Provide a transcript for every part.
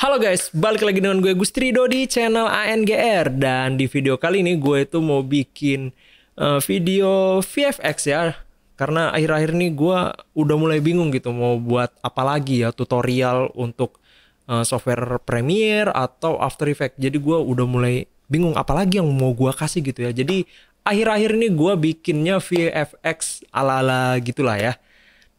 Halo guys, balik lagi dengan gue Gustrido di channel ANGR. Dan di video kali ini gue itu mau bikin video VFX ya. Karena akhir-akhir ini gue udah mulai bingung gitu mau buat apa lagi ya tutorial untuk software Premiere atau After Effects. Jadi gue udah mulai bingung apa lagi yang mau gue kasih gitu ya. Jadi akhir-akhir ini gue bikinnya VFX ala-ala gitulah ya.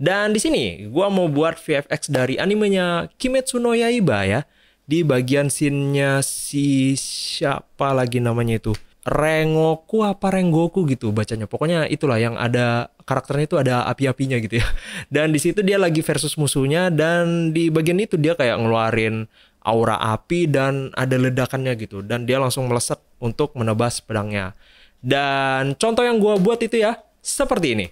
Dan di sini gua mau buat VFX dari animenya Kimetsu no Yaiba ya. Di bagian scene-nya si siapa lagi namanya itu? Rengoku apa Rengoku gitu bacanya. Pokoknya itulah yang ada karakternya itu ada api-apinya gitu ya. Dan di situ dia lagi versus musuhnya dan di bagian itu dia kayak ngeluarin aura api dan ada ledakannya gitu dan dia langsung meleset untuk menebas pedangnya. Dan contoh yang gua buat itu ya seperti ini.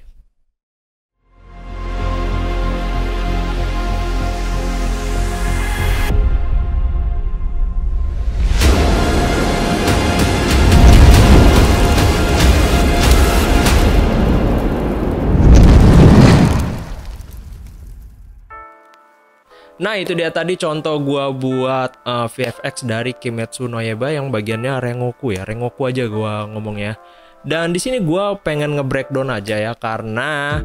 Nah itu dia tadi contoh gua buat VFX dari Kimetsu no Yaiba yang bagiannya Rengoku ya. Rengoku aja gua ngomongnya. Dan di sini gua pengen nge-breakdown aja ya karena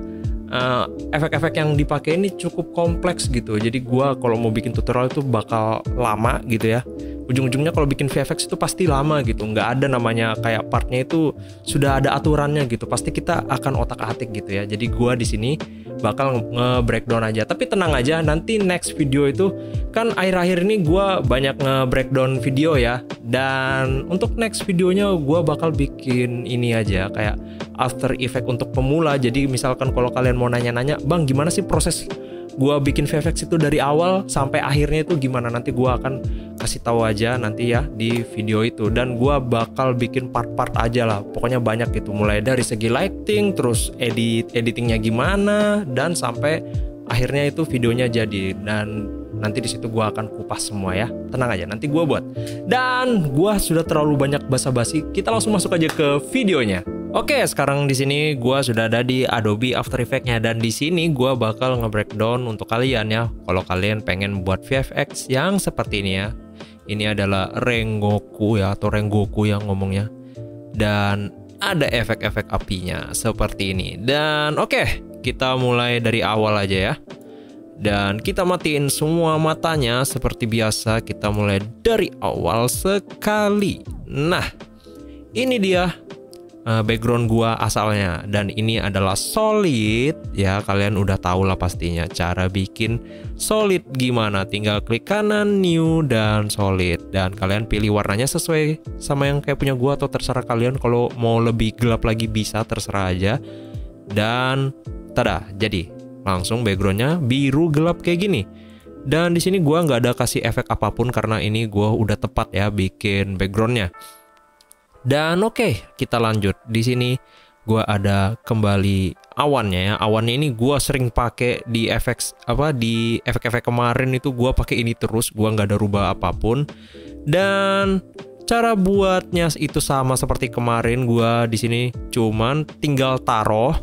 efek-efek yang dipakai ini cukup kompleks gitu. Jadi gua kalau mau bikin tutorial itu bakal lama gitu ya. Ujung-ujungnya kalau bikin VFX itu pasti lama gitu. Nggak ada namanya kayak partnya itu sudah ada aturannya gitu. Pasti kita akan otak-atik gitu ya. Jadi gua di sini bakal nge-breakdown aja. Tapi tenang aja, nanti next video itu kan akhir-akhir ini gue banyak nge-breakdown video ya. Dan untuk next videonya gue bakal bikin ini aja kayak After Effect untuk pemula. Jadi misalkan kalau kalian mau nanya-nanya, bang gimana sih proses gue bikin VFX itu dari awal sampai akhirnya itu gimana, nanti gue akan kasih tahu aja nanti ya di video itu. Dan gue bakal bikin part-part aja lah, pokoknya banyak gitu, mulai dari segi lighting, terus editingnya gimana, dan sampai akhirnya itu videonya jadi. Dan nanti di situ gue akan kupas semua ya, tenang aja nanti gue buat. Dan gue sudah terlalu banyak basa-basi, kita langsung masuk aja ke videonya. Oke, sekarang di sini gua sudah ada di Adobe After Effects-nya dan di sini gua bakal nge-breakdown untuk kalian ya. Kalau kalian pengen buat VFX yang seperti ini ya. Ini adalah Rengoku ya atau Rengoku yang ngomongnya. Dan ada efek-efek apinya seperti ini. Dan oke, kita mulai dari awal aja ya. Dan kita matiin semua matanya seperti biasa. Kita mulai dari awal sekali. Nah, ini dia background gua asalnya dan ini adalah solid ya. Kalian udah tahu lah pastinya cara bikin solid gimana, tinggal klik kanan new dan solid dan kalian pilih warnanya sesuai sama yang kayak punya gua atau terserah kalian. Kalau mau lebih gelap lagi bisa, terserah aja. Dan tada, jadi langsung backgroundnya biru gelap kayak gini. Dan di sini gua nggak ada kasih efek apapun karena ini gua udah tepat ya bikin backgroundnya. Dan oke, kita lanjut. Di sini gua ada kembali awannya ya. Awannya ini gua sering pakai di di efek-efek kemarin itu gua pakai ini terus, gua nggak ada rubah apapun. Dan cara buatnya itu sama seperti kemarin, gua di sini cuman tinggal taruh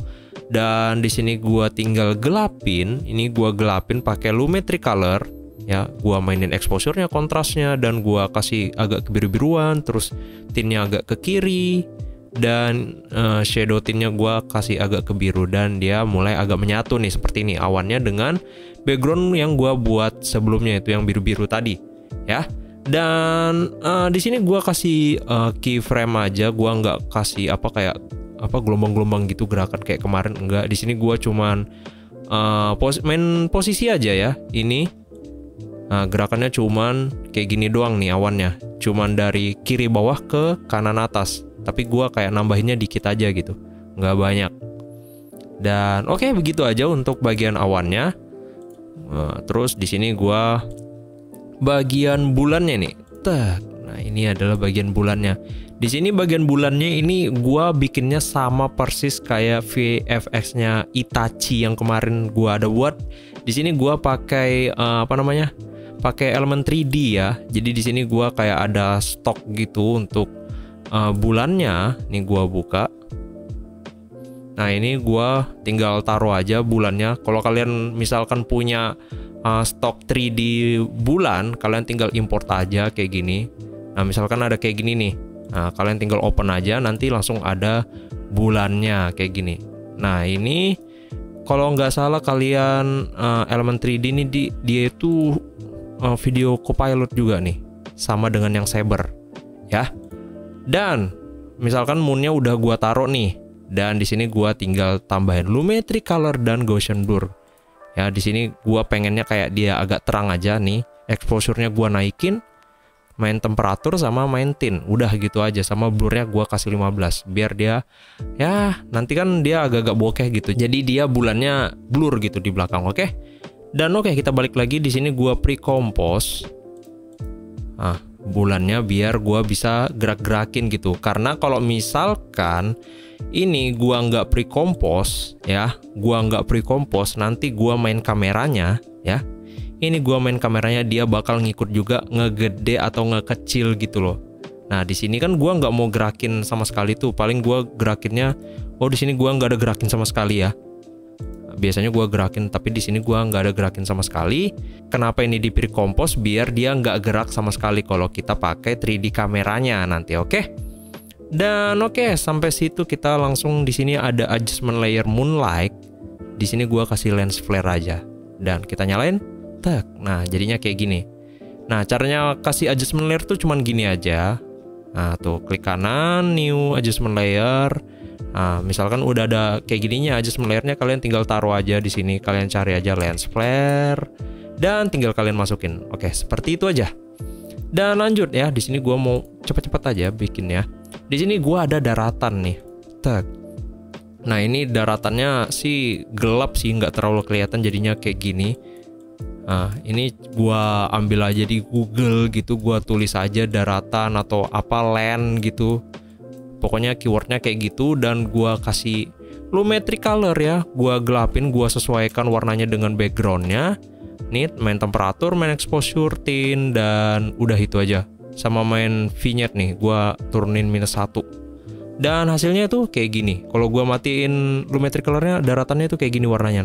dan di sini gua tinggal gelapin. Ini gua gelapin pakai Lumetri Color. Ya, gua mainin exposure-nya, kontrasnya, dan gua kasih agak kebiru-biruan, terus tint-nya agak ke kiri, dan shadow tint-nya gua kasih agak ke biru, dan dia mulai agak menyatu nih seperti ini awannya dengan background yang gua buat sebelumnya itu yang biru-biru tadi, ya. Dan di sini gua kasih keyframe aja, gua nggak kasih gelombang-gelombang gitu gerakan kayak kemarin, enggak. Di sini gua cuman main posisi aja ya, ini. Nah, gerakannya cuman kayak gini doang nih awannya. Cuman dari kiri bawah ke kanan atas. Tapi gua kayak nambahinnya dikit aja gitu. Nggak banyak. Dan oke, begitu aja untuk bagian awannya. Terus di sini gua bagian bulannya nih. Nah, ini adalah bagian bulannya. Di sini bagian bulannya ini gua bikinnya sama persis kayak VFX-nya Itachi yang kemarin gua ada buat. Di sini gua pakai pakai elemen 3D ya. Jadi di sini gua kayak ada stok gitu untuk bulannya. Nih gua buka. Nah, ini gua tinggal taruh aja bulannya. Kalau kalian misalkan punya stok 3D bulan, kalian tinggal import aja kayak gini. Nah, misalkan ada kayak gini nih. Nah, kalian tinggal open aja, nanti langsung ada bulannya kayak gini. Nah, ini kalau nggak salah kalian Element 3D ini dia itu video copilot juga nih, sama dengan yang Saber ya. Dan misalkan moonnya udah gua taruh nih, dan di sini gua tinggal tambahin Lumetri Color dan Gaussian Blur. Ya, di sini gua pengennya kayak dia agak terang aja nih. Exposure-nya gua naikin, main temperatur sama main tint, udah gitu aja. Sama blurnya gua kasih 15 biar dia ya nanti kan dia agak-agak bokeh gitu, jadi dia bulannya blur gitu di belakang. Oke. Dan oke, kita balik lagi. Di sini gua pre-compose bulannya biar gua bisa gerak-gerakin gitu. Karena kalau misalkan ini gua nggak pre-compose ya, gua nggak pre-compose, nanti gua main kameranya ya, ini gua main kameranya dia bakal ngikut juga ngegede atau ngekecil gitu loh. Nah, di sini kan gua nggak mau gerakin sama sekali tuh, paling gua gerakinnya, di sini gua nggak ada gerakin sama sekali ya. Biasanya gua gerakin, tapi di sini gua nggak ada gerakin sama sekali. Kenapa ini di pre-compose? Biar dia nggak gerak sama sekali kalau kita pakai 3D kameranya nanti, oke? Dan oke, sampai situ kita langsung. Di sini ada adjustment layer moonlight. Di sini gua kasih lens flare aja dan kita nyalain. Nah, jadinya kayak gini. Nah, caranya kasih adjustment layer tuh cuman gini aja. Nah, tuh klik kanan, new adjustment layer. Nah, misalkan udah ada kayak gininya adjustment layernya, kalian tinggal taruh aja di sini. Kalian cari aja lens flare dan tinggal kalian masukin. Oke, seperti itu aja. Dan lanjut ya. Di sini gua mau cepet-cepet aja bikinnya. Di sini gua ada daratan nih. Nah, ini daratannya sih gelap sih, nggak terlalu kelihatan, jadinya kayak gini. Nah, ini gua ambil aja di Google gitu, gua tulis aja daratan atau apa land gitu. Pokoknya keywordnya kayak gitu, dan gua kasih Lumetri Color ya. Gua gelapin, gua sesuaikan warnanya dengan backgroundnya. Nih, main temperatur, main exposure, tint, dan udah itu aja. Sama main vignette nih, gua turunin -1. Dan hasilnya tuh kayak gini. Kalau gua matiin Lumetri Colornya, daratannya tuh kayak gini warnanya.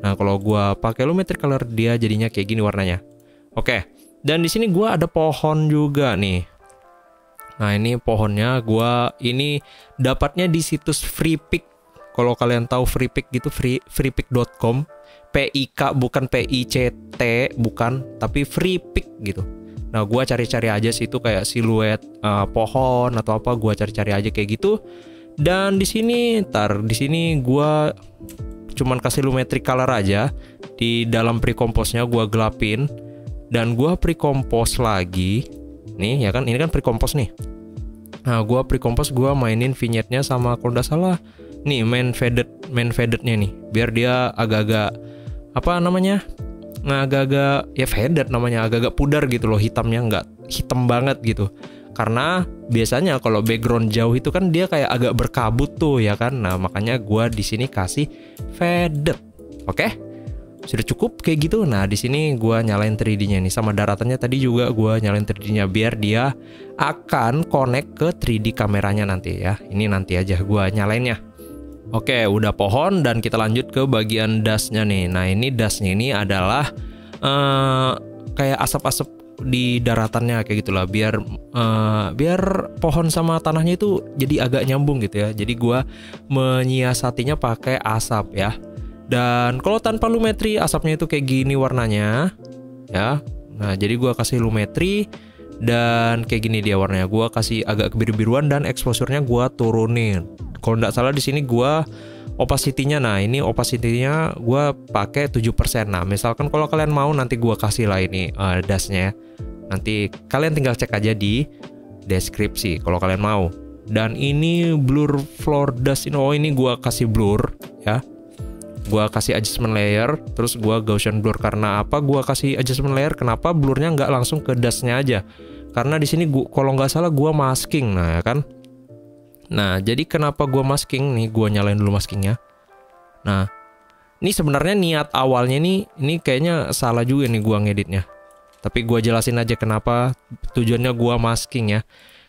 Nah, kalau gua pakai Lumetri Color, dia jadinya kayak gini warnanya. Oke. Dan di sini gua ada pohon juga nih. Nah, ini pohonnya gua ini dapatnya di situs Freepik. Kalau kalian tahu Freepik gitu, freepik.com. PIK bukan PICT, bukan, tapi Freepik gitu. Nah, gua cari-cari aja sih itu kayak siluet pohon atau apa, gua cari-cari aja kayak gitu. Dan di sini gua cuman kasih Lumetri Color aja. Di dalam pre-compose-nya gua gelapin dan gua pre-compose lagi. Nih ya kan, ini kan pre-compose nih. Nah, gua pre-compose, gua mainin vignette-nya sama kalau nggak salah nih main faded-nya nih. Biar dia agak-agak apa namanya? Agak-agak ya faded namanya, agak-agak pudar gitu loh, hitamnya nggak hitam banget gitu. Karena biasanya kalau background jauh itu kan dia kayak agak berkabut tuh ya kan. Nah, makanya gua di sini kasih faded. Oke? Sudah cukup kayak gitu. Nah, di sini gua nyalain 3D-nya nih, sama daratannya tadi juga gua nyalain 3D-nya biar dia akan connect ke 3D kameranya nanti ya. Ini nanti aja gua nyalainnya. Oke, udah pohon dan kita lanjut ke bagian dust-nya nih. Nah, ini dust-nya ini adalah kayak asap-asap di daratannya kayak gitulah, biar pohon sama tanahnya itu jadi agak nyambung gitu ya. Jadi gua menyiasatinya pakai asap ya. Dan kalau tanpa Lumetri, asapnya itu kayak gini warnanya ya. Nah, jadi gua kasih Lumetri dan kayak gini dia warnanya. Gua kasih agak kebiru-biruan dan exposure-nya gua turunin. Kalau nggak salah di sini gua opacity-nya, nah ini opacity-nya gua pakai 7%. Nah, misalkan kalau kalian mau nanti gua kasih lah ini dust-nya ya. Nanti kalian tinggal cek aja di deskripsi kalau kalian mau. Dan ini blur floor dust ini, ini gua kasih blur ya. Gua kasih adjustment layer, terus gua Gaussian blur. Karena apa gua kasih adjustment layer? Kenapa blurnya nggak langsung ke dust-nya aja? Karena di sini kalau nggak salah gua masking, nah ya kan. Nah, jadi kenapa gua masking nih? Gua nyalain dulu maskingnya. Nah, ini sebenarnya niat awalnya nih, ini kayaknya salah juga nih gua ngeditnya. Tapi gua jelasin aja kenapa tujuannya gua masking ya.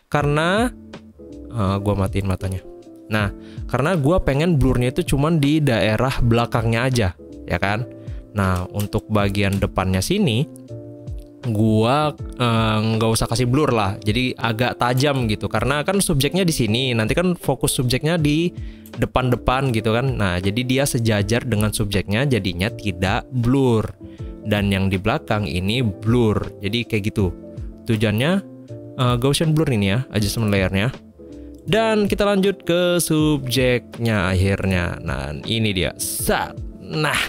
Karena gua matiin matanya. Nah, karena gua pengen blurnya itu cuman di daerah belakangnya aja, ya kan? Nah, untuk bagian depannya sini gua nggak usah kasih blur lah, jadi agak tajam gitu karena kan subjeknya di sini, nanti kan fokus subjeknya di depan-depan gitu kan. Nah, jadi dia sejajar dengan subjeknya, jadinya tidak blur. Dan yang di belakang ini blur, jadi kayak gitu. Tujuannya Gaussian blur ini ya, adjustment layernya. Dan kita lanjut ke subjeknya akhirnya. Nah, ini dia. Nah,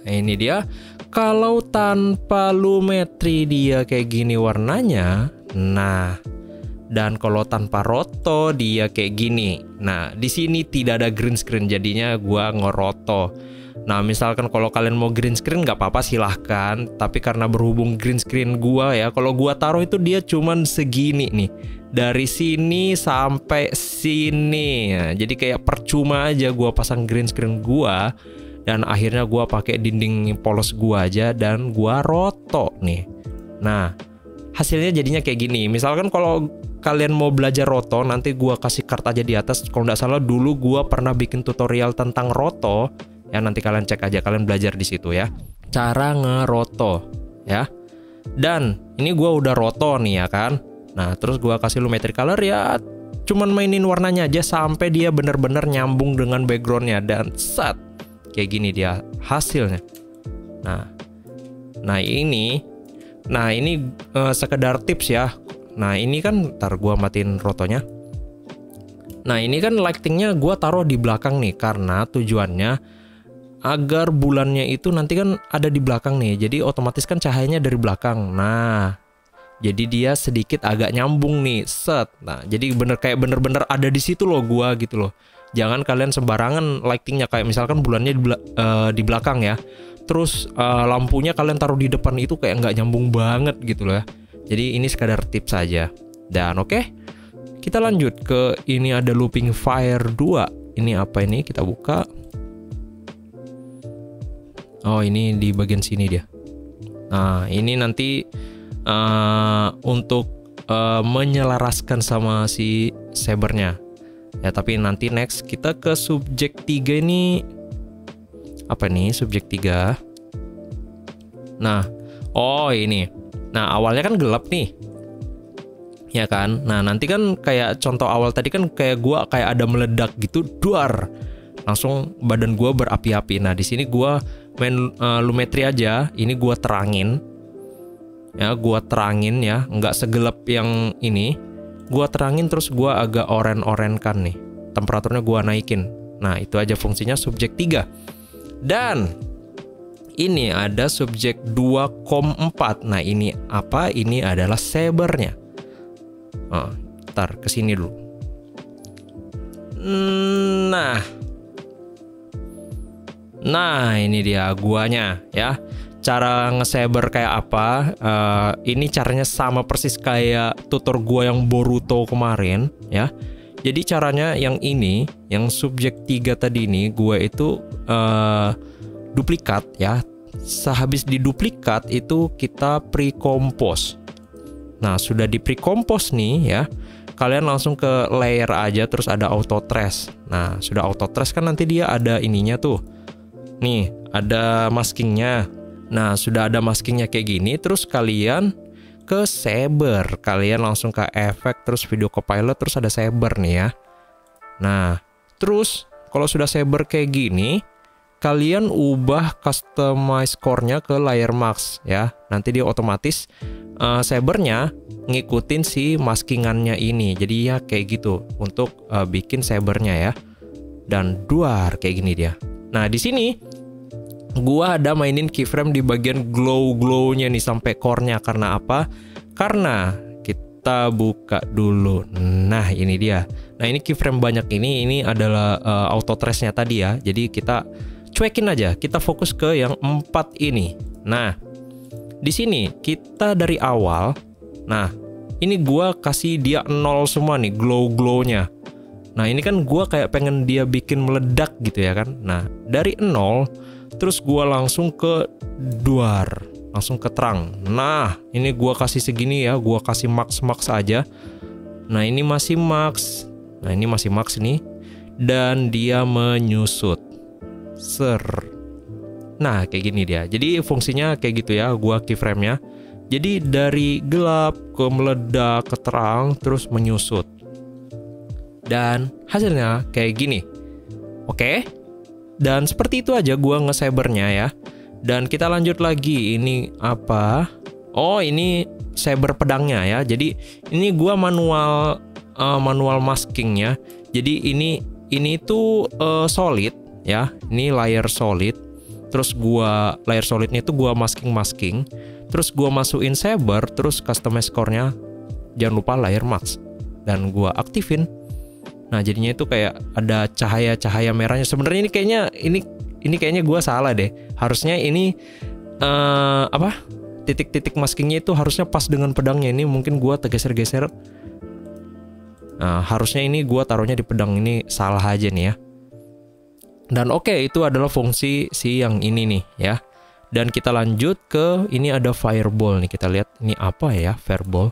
ini dia. Kalau tanpa lumetri dia kayak gini warnanya. Nah, dan kalau tanpa roto dia kayak gini. Nah, di sini tidak ada green screen, jadinya gua ngeroto. Nah, misalkan kalau kalian mau green screen nggak apa-apa silahkan. Tapi karena berhubung green screen gua ya, kalau gua taruh itu dia cuman segini nih. Dari sini sampai sini. Nah, jadi kayak percuma aja gua pasang green screen gua. Dan akhirnya gua pakai dinding polos gua aja dan gua roto nih. Nah, hasilnya jadinya kayak gini. Misalkan kalau kalian mau belajar roto, nanti gua kasih card aja di atas. Kalau nggak salah dulu gua pernah bikin tutorial tentang roto. Ya, nanti kalian cek aja, kalian belajar di situ ya. Cara ngeroto ya. Dan ini gua udah roto nih ya kan. Nah, terus gua kasih lumetri color ya. Cuman mainin warnanya aja sampai dia bener-bener nyambung dengan backgroundnya dan set. Kayak gini dia hasilnya. Nah ini sekedar tips ya. Nah ini kan, ntar gua matiin rotonya. Nah ini kan lightingnya gua taruh di belakang nih karena tujuannya agar bulannya itu nanti kan ada di belakang nih. Jadi otomatis kan cahayanya dari belakang. Nah jadi dia sedikit agak nyambung nih, set. Nah jadi bener-bener ada di situ loh gua gitu loh. Jangan kalian sembarangan lightingnya, kayak misalkan bulannya di belakang ya. Terus lampunya kalian taruh di depan, itu kayak nggak nyambung banget gitu loh ya. Jadi ini sekadar tips saja. Dan oke, kita lanjut ke ini ada looping fire 2. Ini apa ini? Kita buka. Oh ini di bagian sini dia. Nah ini nanti untuk menyelaraskan sama si sabernya. Ya, tapi nanti next kita ke subjek 3 ini. Apa nih subjek 3? Nah, oh ini. Nah, awalnya kan gelap nih. Ya kan? Nah, nanti kan kayak contoh awal tadi kan kayak gua kayak ada meledak gitu, duar. Langsung badan gua berapi-api. Nah, di sini gua main lumetri aja. Ini gua terangin. Ya, gua terangin ya, nggak segelap yang ini. Gua terangin terus gua agak oren-orenkan nih. Temperaturnya gua naikin. Nah, itu aja fungsinya subjek 3. Dan ini ada subjek 2,4. Nah, ini apa? Ini adalah sabernya. Ntar kesini dulu. Nah, ini dia guanya ya. Cara nge-saber kayak apa? Ini caranya sama persis kayak tutor gua yang Boruto kemarin ya. Jadi caranya yang ini, yang subjek 3 tadi ini, gua itu duplikat ya. Sehabis diduplikat itu kita pre-compose. Nah, sudah di pre-compose nih ya. Kalian langsung ke layer aja, terus ada auto trace. Nah, sudah auto trace kan nanti dia ada ininya tuh. Nih, ada maskingnya. Nah, sudah ada maskingnya kayak gini, terus kalian ke saber. Kalian langsung ke efek, terus video copilot, terus ada saber nih ya. Nah, terus kalau sudah saber kayak gini, kalian ubah customize core-nya ke layer max ya. Nanti dia otomatis sabernya ngikutin si maskingannya ini. Jadi ya kayak gitu untuk bikin sabernya ya. Dan duar kayak gini dia. Nah, di sini gua ada mainin keyframe di bagian glow-glownya nih sampai core-nya. Karena apa? Karena kita buka dulu. Nah, ini dia. Nah, ini keyframe banyak ini adalah auto trace-nya tadi ya. Jadi kita cuekin aja. Kita fokus ke yang 4 ini. Nah, di sini kita dari awal. Nah, ini gua kasih dia 0 semua nih glow-glownya. Nah, ini kan gua kayak pengen dia bikin meledak gitu ya kan. Nah, dari 0 terus gua langsung ke duar, langsung ke terang. Nah, ini gua kasih segini ya, gua kasih max aja. Nah, ini masih max. Nah, ini masih max nih. Dan dia menyusut. Nah, kayak gini dia. Jadi fungsinya kayak gitu ya, gua keyframe-nya. Jadi dari gelap ke meledak ke terang terus menyusut. Dan hasilnya kayak gini. Oke. Dan seperti itu aja gua nge-sabernya ya. Dan kita lanjut lagi. Ini apa? Oh, ini saber pedangnya ya. Jadi ini gua manual masking ya. Jadi ini tuh solid ya. Ini layer solid. Terus layer solidnya itu gua masking. Terus gua masukin saber, terus customize core-nya jangan lupa layer max. Dan gua aktifin. Nah, jadinya itu kayak ada cahaya-cahaya merahnya. Sebenarnya ini kayaknya gua salah deh. Harusnya ini titik-titik maskingnya itu harusnya pas dengan pedangnya. Ini mungkin gua tergeser-geser. Nah, harusnya ini gua taruhnya di pedang, ini salah aja nih ya. Dan oke, itu adalah fungsi si yang ini nih ya. Dan kita lanjut ke ini ada fireball nih, kita lihat ini apa ya fireball.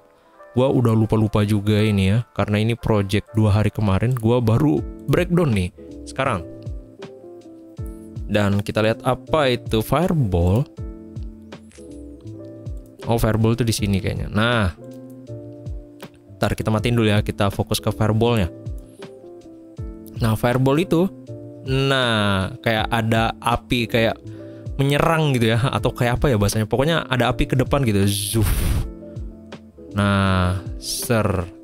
Gua udah lupa-lupa juga ini ya, karena ini project 2 hari kemarin. Gua baru breakdown nih sekarang. Dan kita lihat apa itu fireball. Oh, fireball itu di sini kayaknya. Nah, ntar kita matiin dulu ya, kita fokus ke fireballnya. Nah, fireball itu, nah kayak ada api kayak menyerang gitu ya, atau kayak apa ya bahasanya. Pokoknya ada api ke depan gitu, zuf. Nah,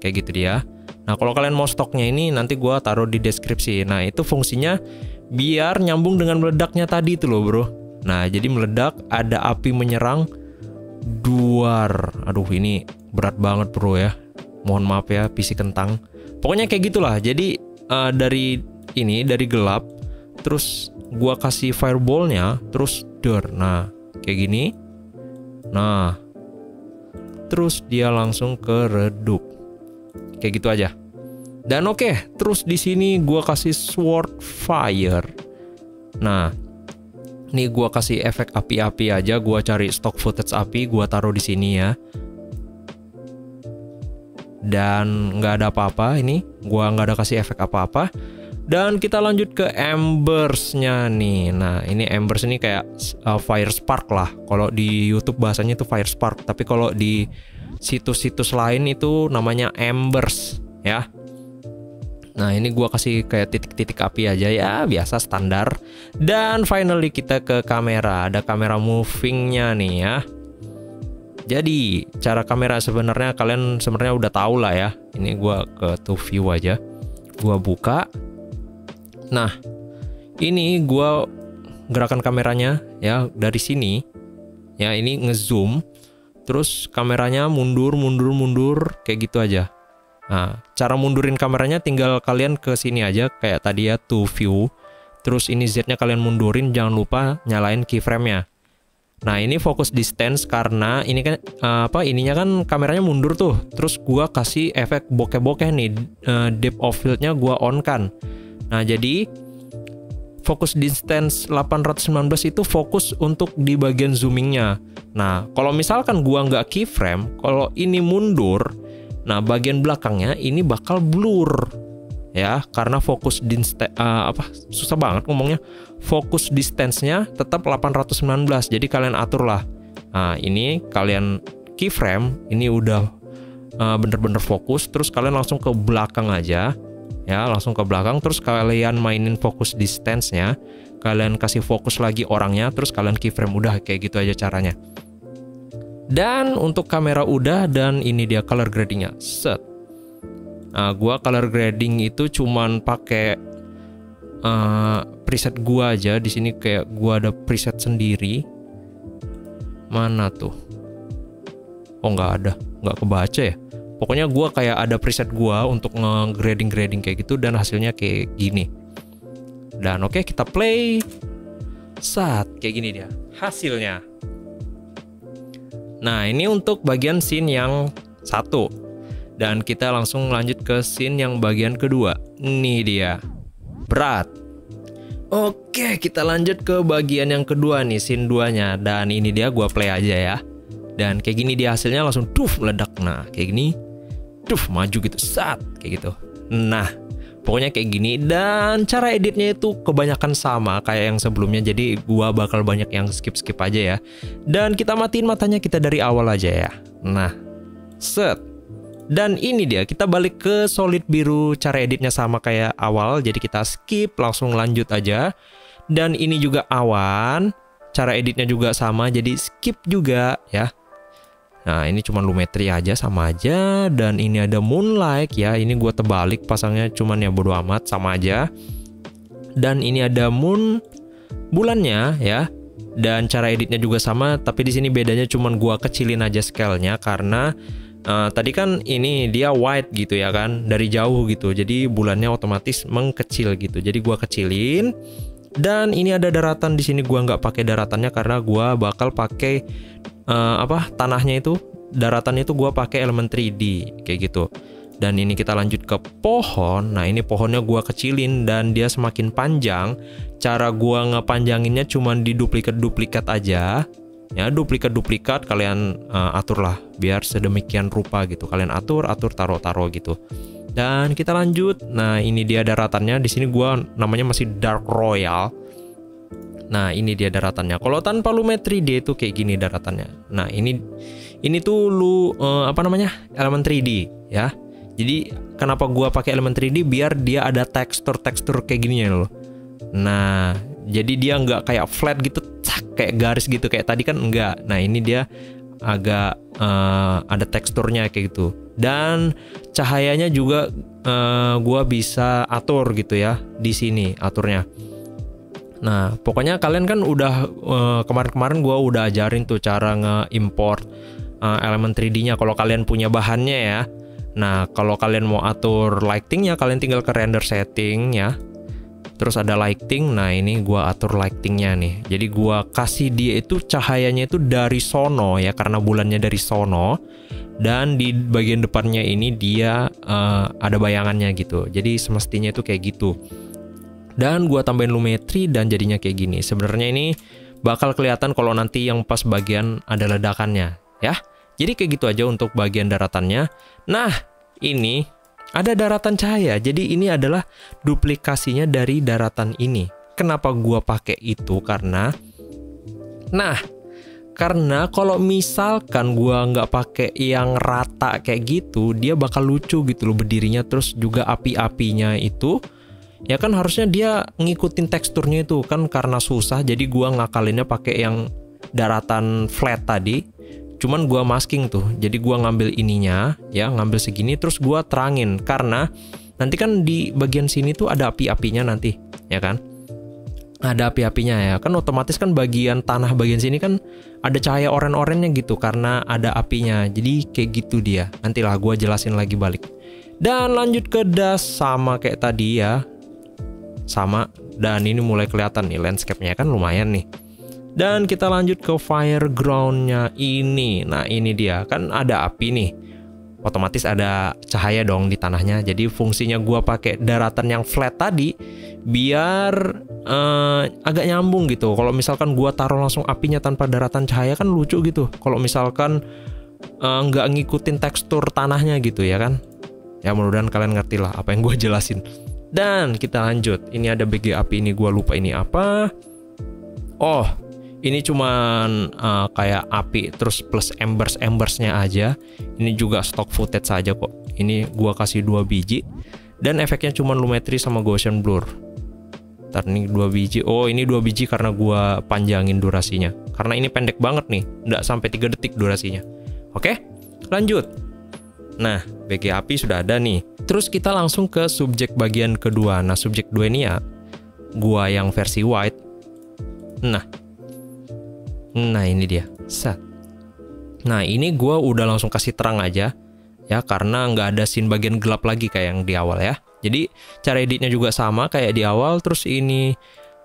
kayak gitu dia. Nah, kalau kalian mau stoknya ini nanti gua taruh di deskripsi. Nah, itu fungsinya biar nyambung dengan meledaknya tadi itu loh, bro. Nah, jadi meledak, ada api menyerang, duar. Aduh, ini berat banget, bro ya. Mohon maaf ya, PC kentang. Pokoknya kayak gitulah. Jadi dari gelap, terus gua kasih fireballnya, terus door. Nah, kayak gini. Nah, terus dia langsung ke redup. Kayak gitu aja. Dan oke, terus di sini gua kasih sword fire. Nah, ini gua kasih efek api-api aja. Gua cari stock footage api, gua taruh di sini ya. Dan nggak ada apa-apa ini. Gua nggak ada kasih efek apa-apa. Dan kita lanjut ke embers-nya nih. Nah, ini embers ini kayak fire spark lah. Kalau di YouTube bahasanya itu fire spark, tapi kalau di situs-situs lain itu namanya embers ya. Nah, ini gua kasih kayak titik-titik api aja ya, biasa standar. Dan finally kita ke kamera. Ada kamera moving-nya nih ya. Jadi, cara kamera sebenarnya kalian sebenarnya udah tahu lah ya. Ini gua ke to view aja. Gua buka. Nah, ini gua gerakan kameranya ya dari sini. Ya, ini ngezoom. Terus kameranya mundur kayak gitu aja. Nah, cara mundurin kameranya tinggal kalian ke sini aja kayak tadi ya, to view. Terus ini Z-nya kalian mundurin, jangan lupa nyalain keyframe-nya. Nah, ini focus distance karena ini kan ininya kan kameranya mundur tuh. Terus gua kasih efek bokeh-bokeh nih, depth of field-nya gua on kan. Nah, jadi focus distance 819 itu fokus untuk di bagian zoomingnya. Nah, kalau misalkan gua nggak keyframe, kalau ini mundur, nah bagian belakangnya ini bakal blur ya, karena fokus susah banget ngomongnya. Fokus distance-nya tetap 819. Jadi kalian atur lah. Nah, ini kalian keyframe, ini udah bener-bener fokus, terus kalian langsung ke belakang aja. Ya, langsung ke belakang, terus kalian mainin fokus distance-nya, kalian kasih fokus lagi orangnya, terus kalian keyframe. Udah kayak gitu aja caranya. Dan untuk kamera udah, dan ini dia color grading-nya. Set. Nah, gua color grading itu cuman pakai preset gua aja. Di sini kayak gua ada preset sendiri. Mana tuh? Oh, nggak ada, nggak kebaca ya. Pokoknya gua kayak ada preset gua untuk nge-grading kayak gitu, dan hasilnya kayak gini. Dan oke, kita play. Kayak gini dia hasilnya. Nah, ini untuk bagian scene yang satu. Dan kita langsung lanjut ke scene yang bagian kedua. Ini dia. Berat. Oke, kita lanjut ke bagian yang kedua nih, scene 2-nya. Dan ini dia, gua play aja ya. Dan kayak gini dia hasilnya langsung meledak. Nah, kayak gini. Maju gitu. Kayak gitu. Nah, Pokoknya kayak gini, dan cara editnya itu kebanyakan sama kayak yang sebelumnya, jadi gua bakal banyak yang skip-skip aja ya. Dan kita matiin matanya kita dari awal aja ya. Nah, set. Dan ini dia, kita balik ke solid biru, cara editnya sama kayak awal, jadi kita skip, langsung lanjut aja. Dan ini juga awan, cara editnya juga sama, jadi skip juga ya. Nah, ini cuma Lumetri aja, sama aja. Dan ini ada Moonlight ya, ini gua terbalik pasangnya, cuman ya bodo amat, sama aja. Dan ini ada Moon, bulannya ya. Dan cara editnya juga sama, tapi di sini bedanya cuman gua kecilin aja scale-nya karena tadi kan ini dia white gitu ya kan, dari jauh gitu. Jadi bulannya otomatis mengkecil gitu. Jadi gua kecilin. Dan ini ada daratan di sini, gua nggak pakai daratannya karena gua bakal pakai tanahnya itu, daratannya itu gua pakai elemen 3D kayak gitu. Dan ini kita lanjut ke pohon. Nah, ini pohonnya gua kecilin dan dia semakin panjang. Cara gua ngepanjanginnya cuman di duplikat aja. Ya, duplikat kalian aturlah biar sedemikian rupa gitu. Kalian atur taruh gitu. Dan kita lanjut. Nah, ini dia daratannya. Di sini gua namanya masih Dark Royal. Nah, ini dia daratannya. Kalau tanpa Lumetri dia itu kayak gini daratannya. Nah, ini tuh elemen 3D ya. Jadi kenapa gua pakai elemen 3D biar dia ada tekstur kayak gini ya loh. Nah, jadi dia nggak kayak flat gitu, kayak garis gitu kayak tadi kan enggak. Nah, ini dia agak ada teksturnya kayak gitu. Dan cahayanya juga gua bisa atur gitu ya di sini aturnya. Nah, pokoknya kalian kan udah kemarin-kemarin gua udah ajarin tuh cara nge-import elemen 3D-nya kalau kalian punya bahannya ya. Nah, kalau kalian mau atur lighting-nya, kalian tinggal ke render setting ya. Terus ada lighting. Nah, ini gua atur lighting-nya nih. Jadi gua kasih dia itu cahayanya itu dari sono ya, karena bulannya dari sono. Dan di bagian depannya ini dia ada bayangannya gitu. Jadi semestinya itu kayak gitu. Dan gua tambahin Lumetri dan jadinya kayak gini. Sebenarnya ini bakal kelihatan kalau nanti yang pas bagian ada ledakannya ya. Jadi kayak gitu aja untuk bagian daratannya. Nah, ini ada daratan cahaya. Jadi ini adalah duplikasinya dari daratan ini. Kenapa gua pakai itu? Karena kalau misalkan gua nggak pakai yang rata kayak gitu, dia bakal lucu gitu loh berdirinya. Terus juga api-apinya itu ya kan harusnya dia ngikutin teksturnya itu kan, karena susah. Jadi gua ngakalinnya pakai yang daratan flat tadi. Cuman gua masking tuh. Jadi gua ngambil ininya ya, ngambil segini terus gua terangin karena nanti kan di bagian sini tuh ada api-apinya nanti, ya kan? Ada api-apinya ya. Kan otomatis kan bagian tanah bagian sini kan ada cahaya oren-orennya gitu karena ada apinya. Jadi kayak gitu dia. Nantilah gua jelasin lagi balik. Dan lanjut ke das sama kayak tadi ya. Sama, dan ini mulai kelihatan nih landscape-nya kan lumayan nih. Dan kita lanjut ke fireground-nya ini. Nah, ini dia. Kan ada api nih. Otomatis ada cahaya dong di tanahnya. Jadi fungsinya gua pakai daratan yang flat tadi biar agak nyambung gitu. Kalau misalkan gua taruh langsung apinya tanpa daratan cahaya kan lucu gitu. Kalau misalkan nggak ngikutin tekstur tanahnya gitu ya kan. Ya mudah-mudahan kalian ngerti lah apa yang gua jelasin. Dan kita lanjut. Ini ada BG api ini, gua lupa ini apa. Oh, ini cuman kayak api terus plus embersnya aja. Ini juga stock footage saja kok. Ini gua kasih 2 biji dan efeknya cuman Lumetri sama Gaussian blur. Ntar nih 2 biji. Oh, ini 2 biji karena gua panjangin durasinya. Karena ini pendek banget nih, nggak sampai 3 detik durasinya. Oke, lanjut. Nah, BG api sudah ada nih. Terus kita langsung ke subjek bagian kedua. Nah, subjek 2 ini ya gua yang versi white. Nah ini dia. Set. Nah, ini gua udah langsung kasih terang aja ya, karena nggak ada scene bagian gelap lagi kayak yang di awal ya. Jadi cara editnya juga sama kayak di awal. Terus ini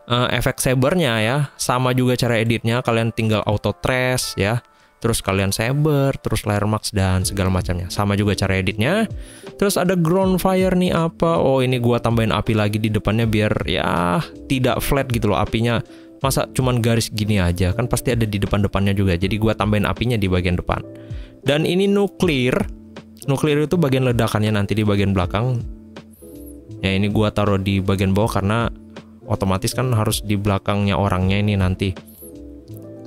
efek sabernya ya sama juga cara editnya. Kalian tinggal auto trace ya. Terus kalian saber, terus layer max dan segala macamnya. Sama juga cara editnya. Terus ada ground fire nih apa? Oh, ini gua tambahin api lagi di depannya biar ya tidak flat gitu loh apinya. Masa cuman garis gini aja, kan pasti ada di depan-depannya juga. Jadi gua tambahin apinya di bagian depan. Dan ini nuklir. Nuklir itu bagian ledakannya nanti di bagian belakang. Ya ini gua taruh di bagian bawah karena otomatis kan harus di belakangnya orangnya ini nanti.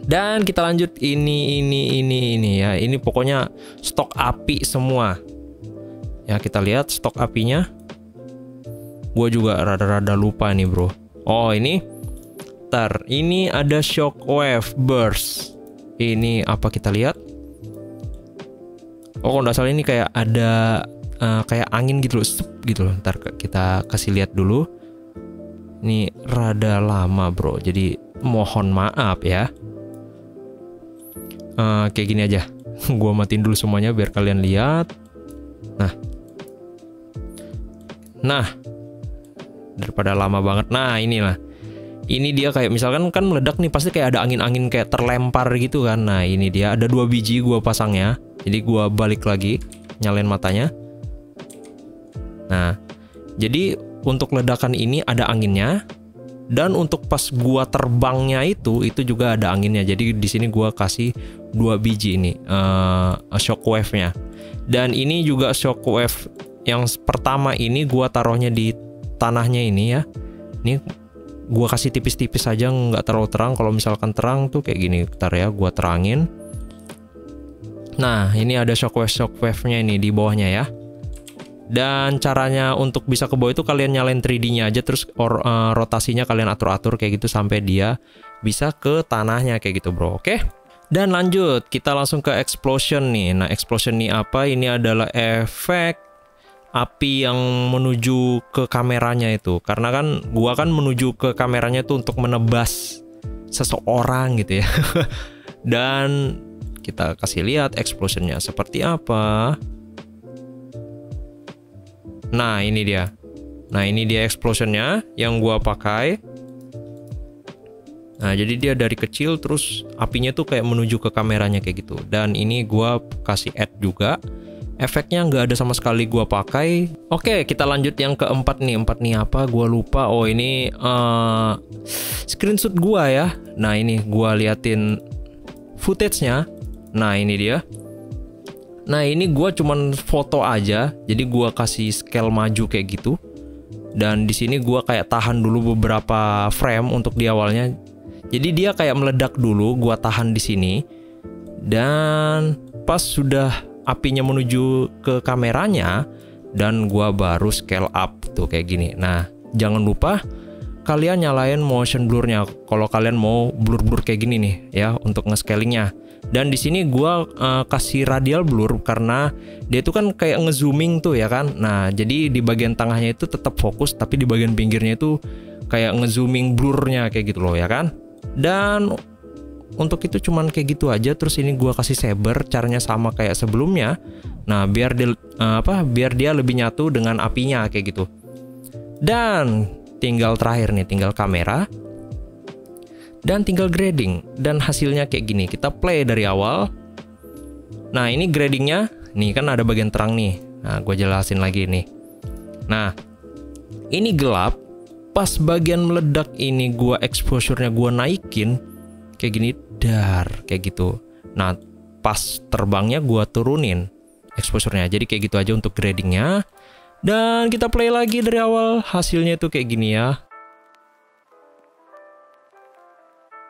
Dan kita lanjut ini ya. Ini pokoknya stok api semua. Ya kita lihat stok apinya. Gua juga rada-rada lupa nih bro. Oh ini, ini ada shockwave burst. Ini apa kita lihat? Oh kalau nggak salah ini kayak ada kayak angin gitu loh, gitu loh. Ntar kita kasih lihat dulu. Ini rada lama bro, jadi mohon maaf ya. Kayak gini aja. Gua matiin dulu semuanya biar kalian lihat. Nah, daripada lama banget. Nah inilah. Ini dia kayak misalkan kan meledak nih, pasti kayak ada angin-angin kayak terlempar gitu kan. Nah ini dia ada 2 biji gua pasangnya. Jadi gua balik lagi, nyalain matanya. Nah, jadi untuk ledakan ini ada anginnya. Dan untuk pas gua terbangnya itu juga ada anginnya. Jadi di sini gua kasih 2 biji ini shockwave-nya. Dan ini juga shockwave yang pertama ini gua taruhnya di tanahnya ini ya. Ini gua kasih tipis-tipis aja, nggak terlalu terang. Kalau misalkan terang tuh kayak gini. Bentar ya, gua terangin. Nah, ini ada shockwave-nya ini di bawahnya ya. Dan caranya untuk bisa ke bawah itu kalian nyalain 3D-nya aja, terus rotasinya kalian atur-atur kayak gitu sampai dia bisa ke tanahnya kayak gitu bro. Oke. Dan lanjut, kita langsung ke explosion nih. Nah, explosion nih apa? Ini adalah efek api yang menuju ke kameranya itu. Karena kan gua kan menuju ke kameranya itu untuk menebas seseorang gitu ya. Dan kita kasih lihat explosionnya seperti apa. Nah ini dia. Nah ini dia explosionnya yang gua pakai. Nah jadi dia dari kecil terus apinya tuh kayak menuju ke kameranya kayak gitu. Dan ini gua kasih add juga. Efeknya nggak ada sama sekali gua pakai. Oke kita lanjut yang keempat nih. Empat nih apa? Gua lupa. Oh ini screenshot gua ya. Nah ini gua liatin footage-nya. Nah ini dia. Nah ini gua cuman foto aja, jadi gua kasih scale maju kayak gitu. Dan di sini gua kayak tahan dulu beberapa frame untuk di awalnya. Jadi dia kayak meledak dulu, gua tahan di sini. Dan pas sudah apinya menuju ke kameranya, dan gua baru scale up tuh kayak gini. Nah jangan lupa kalian nyalain motion blur-nya kalau kalian mau blur-blur kayak gini nih ya untuk nge-scalingnya. Dan di sini gua kasih radial blur karena dia itu kan kayak ngezooming tuh ya kan. Nah, jadi di bagian tengahnya itu tetap fokus tapi di bagian pinggirnya itu kayak ngezooming blurnya kayak gitu loh ya kan. Dan untuk itu cuman kayak gitu aja. Terus ini gua kasih saber, caranya sama kayak sebelumnya. Nah, biar dia lebih nyatu dengan apinya kayak gitu. Dan tinggal terakhir nih, tinggal kamera. Dan tinggal grading. Dan hasilnya kayak gini. Kita play dari awal. Nah ini gradingnya. Nih kan ada bagian terang nih. Nah gue jelasin lagi nih. Nah ini gelap. Pas bagian meledak ini gue exposure-nya gue naikin. Kayak gini. Dar. Kayak gitu. Nah pas terbangnya gue turunin exposure-nya. Jadi kayak gitu aja untuk gradingnya. Dan kita play lagi dari awal. Hasilnya tuh kayak gini ya.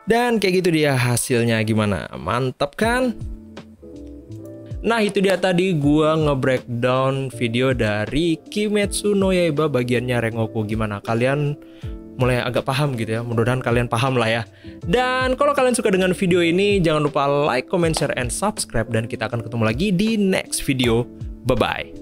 Dan kayak gitu dia hasilnya gimana? Mantap kan? Nah itu dia tadi gua nge-breakdown video dari Kimetsu no Yaiba bagiannya Rengoku. Gimana? Kalian mulai agak paham gitu ya? Mudah-mudahan kalian paham lah ya. Dan kalau kalian suka dengan video ini, jangan lupa like, comment, share, and subscribe. Dan kita akan ketemu lagi di next video. Bye-bye.